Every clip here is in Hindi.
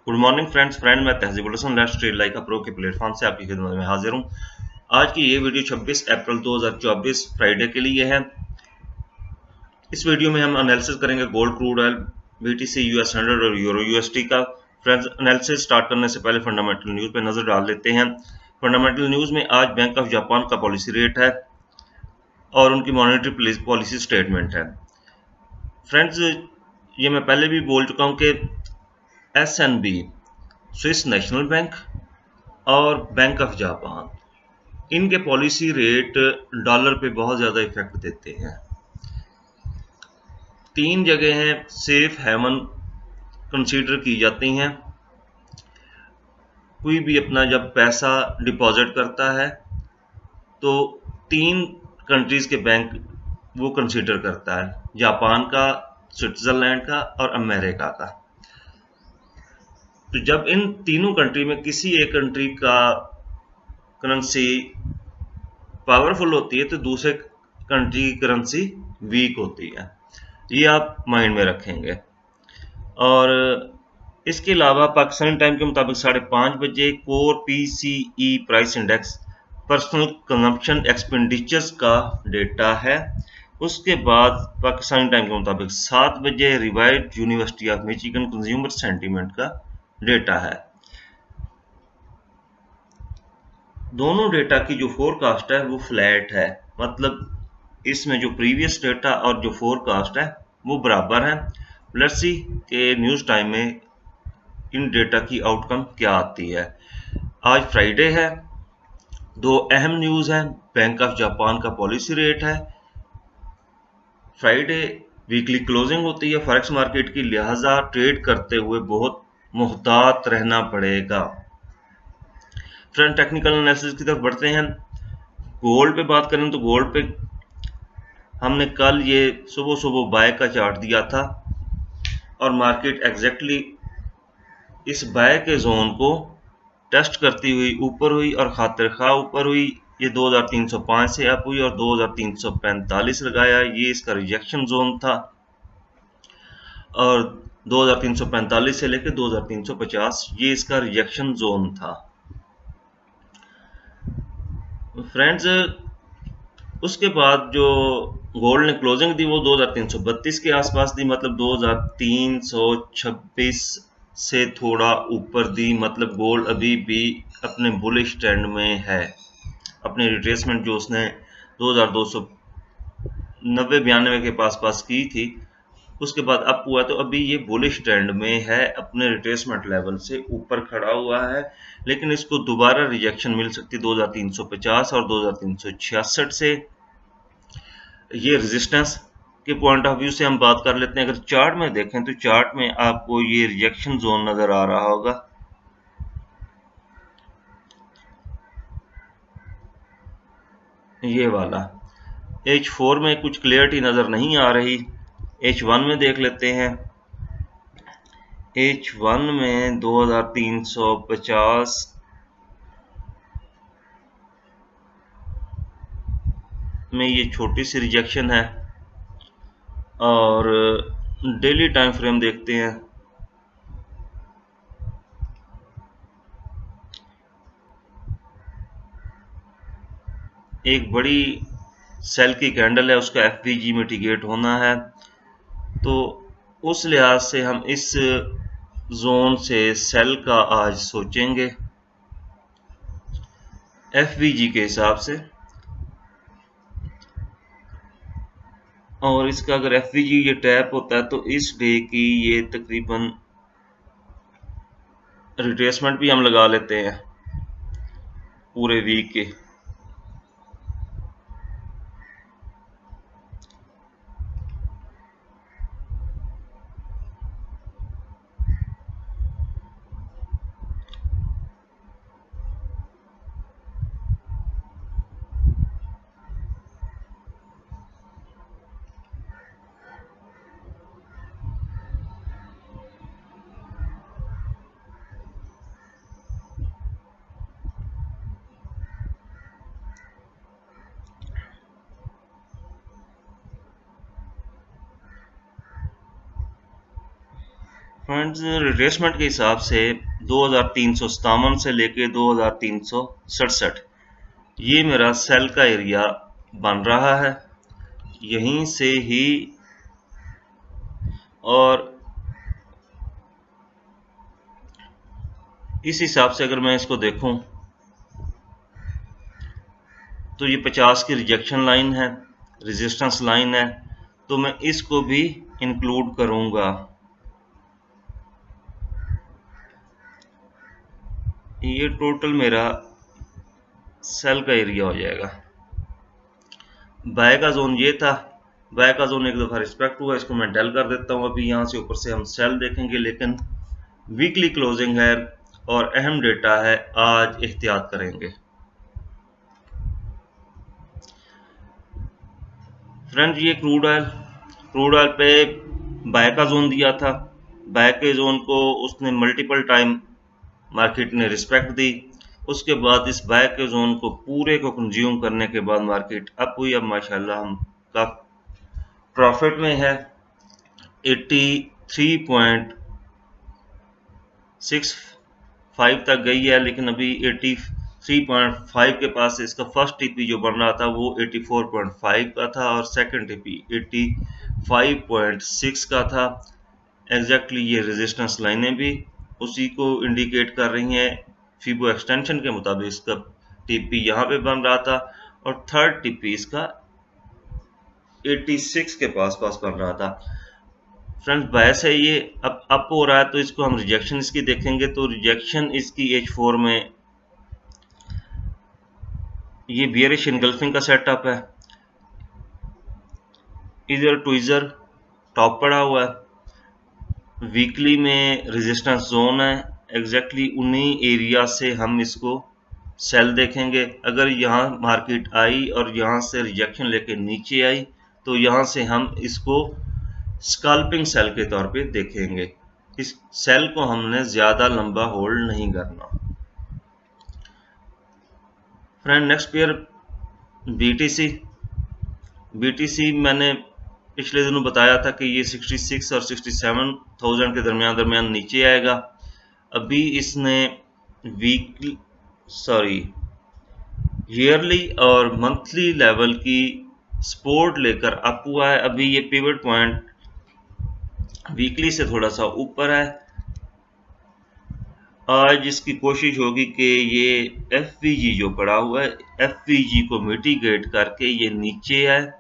गुड मॉर्निंग फ्रेंड मैं Tahzibul Hasan let's trade like a pro के प्लेटफॉर्म से आपकी खिदमत में हाजिर हूं। आज की ये वीडियो 26 अप्रैल 2024 फ्राइडे के लिए है। इस वीडियो में हम एनालिसिस करेंगे gold, crude oil, BTC, US 100 और यूरो यूएसटी का। फ्रेंड्स, एनालिसिस स्टार्ट करने से पहले फंडामेंटल न्यूज़ पे नजर डाल लेते हैं। फंडामेंटल न्यूज़ में आज बैंक ऑफ जापान का पॉलिसी रेट है और उनकी मॉनेटरी पॉलिसी स्टेटमेंट है। फ्रेंड्स, ये मैं पहले भी बोल चुका हूँ कि एसएनबी, स्विस नेशनल बैंक और बैंक ऑफ जापान, इनके पॉलिसी रेट डॉलर पे बहुत ज़्यादा इफेक्ट देते हैं। तीन जगह हैं सेफ हेवन कंसीडर की जाती हैं। कोई भी अपना जब पैसा डिपॉजिट करता है तो तीन कंट्रीज के बैंक वो कंसीडर करता है, जापान का, स्विट्जरलैंड का और अमेरिका का। तो जब इन तीनों कंट्री में किसी एक कंट्री का करेंसी पावरफुल होती है तो दूसरे कंट्री की करेंसी वीक होती है। ये आप माइंड में रखेंगे। और इसके अलावा पाकिस्तानी टाइम के मुताबिक 5:30 बजे core PCE price index personal consumption expenditures का डेटा है। उसके बाद पाकिस्तानी टाइम के मुताबिक 7 बजे revised University of Michigan consumer sentiment का डेटा है। दोनों डेटा की जो फोरकास्ट है वो फ्लैट है, मतलब इसमें जो प्रीवियस डेटा और जो फोरकास्ट है वो बराबर है। लेट्स सी के न्यूज़ टाइम में इन डेटा की आउटकम क्या आती है। आज फ्राइडे है, दो अहम न्यूज़ हैं। बैंक ऑफ जापान का पॉलिसी रेट है। फ्राइडे वीकली क्लोजिंग होती है फॉरेक्स मार्केट की, लिहाजा ट्रेड करते हुए बहुत मुहतात रहना पड़ेगा। फ्रेंड, टेक्निकल एनालिसिस की तरफ बढ़ते हैं। गोल्ड पे बात करें तो गोल्ड पे हमने कल ये सुबह सुबह बाय का चार्ट दिया था और मार्केट एग्जैक्टली इस बाय के जोन को टेस्ट करती हुई ऊपर हुई और खातिर खा ऊपर हुई। ये 2305 से अप हुई और 2345 लगाया, ये इसका रिजेक्शन जोन था। और 2345 से लेकर 2350 ये इसका रिजेक्शन जोन था। फ्रेंड्स, उसके बाद जो गोल्ड ने क्लोजिंग दी वो 2332 के आसपास दी, मतलब 2326 से थोड़ा ऊपर दी। मतलब गोल्ड अभी भी अपने बुलिश ट्रेंड में है। अपने रिट्रेसमेंट जो उसने 2290-92 के पास की थी, उसके बाद अप हुआ, तो अभी ये बुलिश ट्रेंड में है, अपने रिट्रेसमेंट लेवल से ऊपर खड़ा हुआ है। लेकिन इसको दोबारा रिजेक्शन मिल सकती है 2350 और 2366 से। ये रेजिस्टेंस के पॉइंट ऑफ व्यू से हम बात कर लेते हैं। अगर चार्ट में देखें तो चार्ट में आपको ये रिजेक्शन जोन नजर आ रहा होगा। ये वाला H4 में कुछ क्लियरिटी नजर नहीं आ रही। H1 में देख लेते हैं। H1 में 2350 में ये छोटी सी रिजेक्शन है। और डेली टाइम फ्रेम देखते हैं। एक बड़ी सेल की कैंडल है, उसका एफवीजी मिटिगेट होना है, तो उस लिहाज से हम इस जोन से सेल का आज सोचेंगे एफवीजी के हिसाब से। और इसका अगर एफवीजी ये टैप होता है तो इस डे की ये तकरीबन रिट्रेसमेंट भी हम लगा लेते हैं पूरे वीक के। फ्रेंड्स, रिट्रेसमेंट के हिसाब से 2357 से लेके 2367 ये मेरा सेल का एरिया बन रहा है। यहीं से ही और इस हिसाब से अगर मैं इसको देखूं तो ये 50 की रिजेक्शन लाइन है, रेजिस्टेंस लाइन है, तो मैं इसको भी इंक्लूड करूंगा। ये टोटल मेरा सेल का एरिया हो जाएगा। बाय का जोन ये था, बाय का जोन एक दफ़ा रिस्पेक्ट हुआ, इसको मैं डेल कर देता हूँ। अभी यहाँ से ऊपर से हम सेल देखेंगे, लेकिन वीकली क्लोजिंग है और अहम डेटा है, आज एहतियात करेंगे। फ्रेंड्स, ये क्रूड ऑयल पे बाय का जोन दिया था। बाय के जोन को उसने मल्टीपल टाइम मार्केट ने रिस्पेक्ट दी। उसके बाद इस बाय के जोन को पूरे को कंज्यूम करने के बाद मार्केट अप हुई। अब माशाल्लाह हम का प्रॉफिट में है, 83.65 तक गई है, लेकिन अभी 83.5 के पास इसका फर्स्ट टीपी जो बन रहा था वो 84.5 का था और सेकंड टीपी 85.6 का था। एग्जैक्टली ये रेजिस्टेंस लाइनें भी उसी को इंडिकेट कर रही हैं। फिबो एक्सटेंशन के मुताबिक इसका टीपी यहाँ पे बन रहा था और थर्ड टीपी इसका 86 के पास बन रहा था। फ्रेंड्स, बायस है ये अब अप हो रहा है, तो इसको हम रिजेक्शन इसकी देखेंगे तो रिजेक्शन इसकी H4 में ये बियरिश इनगल्फिंग का सेटअप है। इधर टू इधर टॉप पड़ा हुआ है। वीकली में रेजिस्टेंस जोन है, एग्जैक्टली उन्हीं एरिया से हम इसको सेल देखेंगे। अगर यहाँ मार्केट आई और यहाँ से रिजेक्शन लेके नीचे आई तो यहाँ से हम इसको स्कैल्पिंग सेल के तौर पे देखेंगे। इस सेल को हमने ज्यादा लंबा होल्ड नहीं करना। फ्रेंड, नेक्स्ट पेयर बीटीसी मैंने पिछले दिनों बताया था कि ये 66 और 67,000 के दरमियान नीचे आएगा। अभी इसने ईयरली और मंथली लेवल की सपोर्ट लेकर अप हुआ है। अभी ये पिवट पॉइंट वीकली से थोड़ा सा ऊपर है। आज इसकी कोशिश होगी कि ये एफवीजी जो पड़ा हुआ है, एफवीजी को मिटिगेट करके ये नीचे है।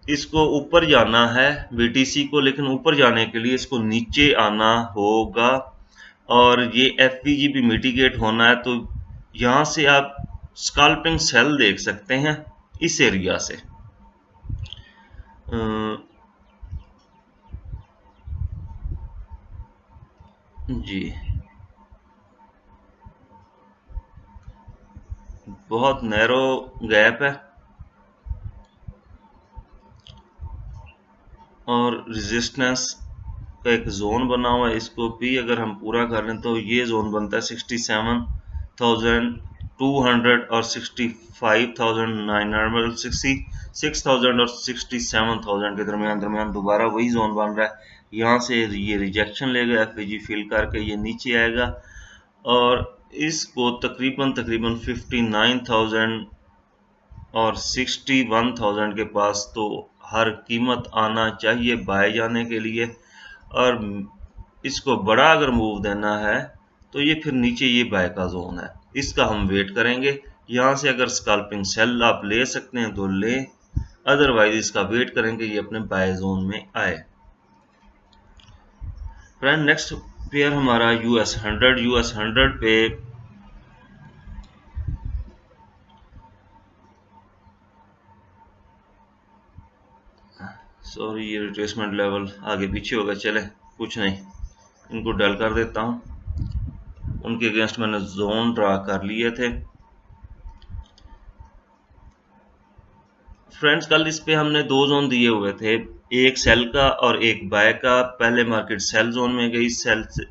इसको ऊपर जाना है बीटीसी को, लेकिन ऊपर जाने के लिए इसको नीचे आना होगा और ये एफवीजी भी मिटिगेट होना है। तो यहाँ से आप स्कैल्पिंग सेल देख सकते हैं इस एरिया से। जी, बहुत नैरो गैप है और रेजिस्टेंस का एक जोन बना हुआ है। इसको भी अगर हम पूरा कर लें तो ये जोन बनता है 67,200 और 65,900, 66,000 और 67,000 के दरमियान दोबारा वही जोन बन रहा है। यहाँ से ये रिजेक्शन लेगा, एफईजी फिल करके ये नीचे आएगा और इसको तकरीबन 59,000 और 61,000 के पास तो हर कीमत आना चाहिए बाय जाने के लिए। और इसको बड़ा अगर मूव देना है तो ये फिर नीचे ये बाय का जोन है, इसका हम वेट करेंगे। यहाँ से अगर स्कैल्पिंग सेल आप ले सकते हैं तो लें, अदरवाइज इसका वेट करेंगे ये अपने बाय जोन में आए। फ्रेंड, नेक्स्ट पेयर हमारा US 100 पे सॉरी ये रिट्रेसमेंट लेवल आगे पीछे होगा, चले कुछ नहीं, इनको डल कर देता हूँ। उनके अगेंस्ट मैंने जोन ड्रा कर लिए थे। फ्रेंड्स, कल इस पे हमने दो जोन दिए हुए थे, एक सेल का और एक बाय का। पहले मार्केट सेल जोन में गई, सेल से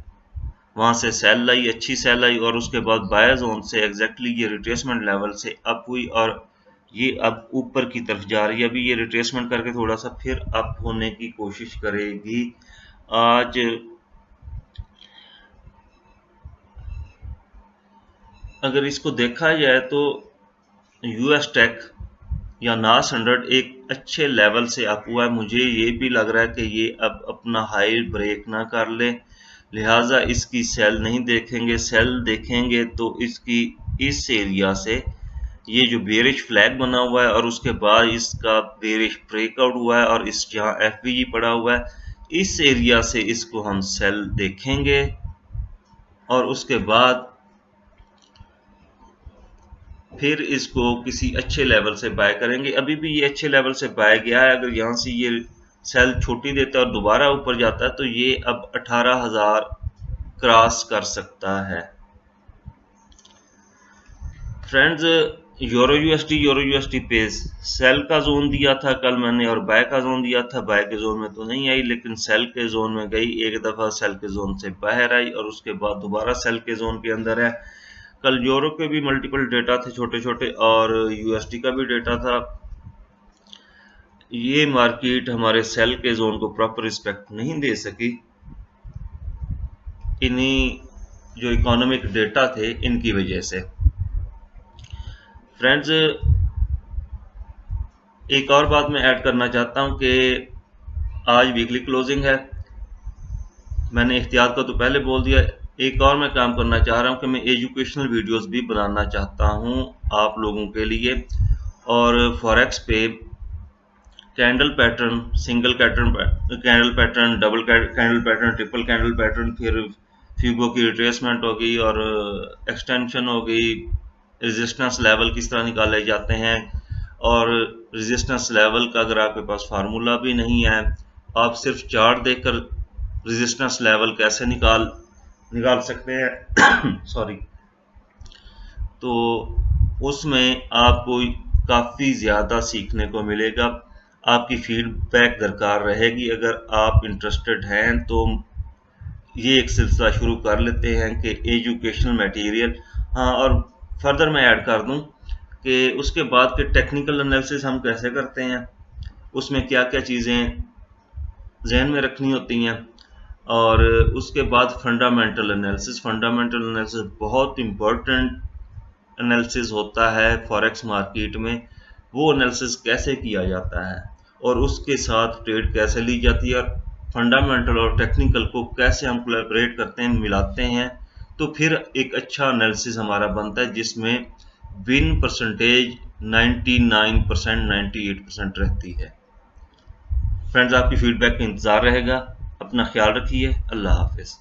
वहां से सेल लाई, अच्छी सेल आई और उसके बाद बाय जोन से एग्जैक्टली ये रिट्रेसमेंट लेवल से अप हुई और ये अब ऊपर की तरफ जा रही है। अभी ये रिट्रेसमेंट करके थोड़ा सा फिर अप होने की कोशिश करेगी आज अगर इसको देखा जाए तो यूएस टेक या नास 100 एक अच्छे लेवल से अप हुआ है। मुझे ये भी लग रहा है कि ये अब अपना हाई ब्रेक ना कर ले, लिहाजा इसकी सेल नहीं देखेंगे। सेल देखेंगे तो इसकी इस एरिया से ये जो बेरिश फ्लैग बना हुआ है और उसके बाद इसका बेरिश ब्रेकआउट हुआ है और इस जहाँ एफवीजी पड़ा हुआ है, इस एरिया से इसको हम सेल देखेंगे और उसके बाद फिर इसको किसी अच्छे लेवल से बाय करेंगे। अभी भी ये अच्छे लेवल से बाय गया है। अगर यहाँ से ये सेल छोटी देता है और दोबारा ऊपर जाता है तो ये अब 18,000 क्रॉस कर सकता है। फ्रेंड्स, यूरो यूएसडी पे सेल का जोन दिया था कल मैंने और बाय का जोन दिया था। बाय के जोन में तो नहीं आई, लेकिन सेल के जोन में गई। एक दफा सेल के जोन से बाहर आई और उसके बाद दोबारा सेल के जोन के अंदर है। कल यूरो के भी मल्टीपल डेटा थे छोटे छोटे और यूएसडी का भी डेटा था। ये मार्केट हमारे सेल के जोन को प्रॉपर रिस्पेक्ट नहीं दे सकी। इन्हीं जो इकोनॉमिक डेटा थे इनकी वजह से। फ्रेंड्स, एक और बात मैं ऐड करना चाहता हूं कि आज वीकली क्लोजिंग है। मैंने एहतियात का तो पहले बोल दिया। एक और मैं काम करना चाह रहा हूं कि मैं एजुकेशनल वीडियोस भी बनाना चाहता हूं आप लोगों के लिए। और फॉरेक्स पे candle pattern, single candle pattern, double candle pattern, triple candle pattern, फिर फ्यूबो की रिट्रेसमेंट हो गई और एक्सटेंशन हो गई, रेजिस्टेंस लेवल किस तरह निकाले जाते हैं। और रेजिस्टेंस लेवल का अगर आपके पास फार्मूला भी नहीं है, आप सिर्फ चार्ट देखकर रेजिस्टेंस लेवल कैसे निकाल सकते हैं सॉरी, तो उसमें आपको काफ़ी ज़्यादा सीखने को मिलेगा। आपकी फीडबैक दरकार रहेगी। अगर आप इंटरेस्टेड हैं तो ये एक सिलसिला शुरू कर लेते हैं कि एजुकेशनल मटेरियल। हाँ, और फर्दर मैं ऐड कर दूं कि उसके बाद के टेक्निकल एनालिसिस हम कैसे करते हैं, उसमें क्या क्या चीज़ें जहन में रखनी होती हैं। और उसके बाद फंडामेंटल एनालिसिस बहुत इम्पोर्टेंट एनालिसिस होता है फॉरेक्स मार्केट में। वो एनालिसिस कैसे किया जाता है और उसके साथ ट्रेड कैसे ली जाती है और फंडामेंटल और टेक्निकल को कैसे हम कोलैबोरेट करते हैं, मिलाते हैं, तो फिर एक अच्छा एनालिसिस हमारा बनता है जिसमें विन परसेंटेज 99%, 98% रहती है। फ्रेंड्स, आपकी फीडबैक का इंतज़ार रहेगा। अपना ख्याल रखिए। अल्लाह हाफिज़।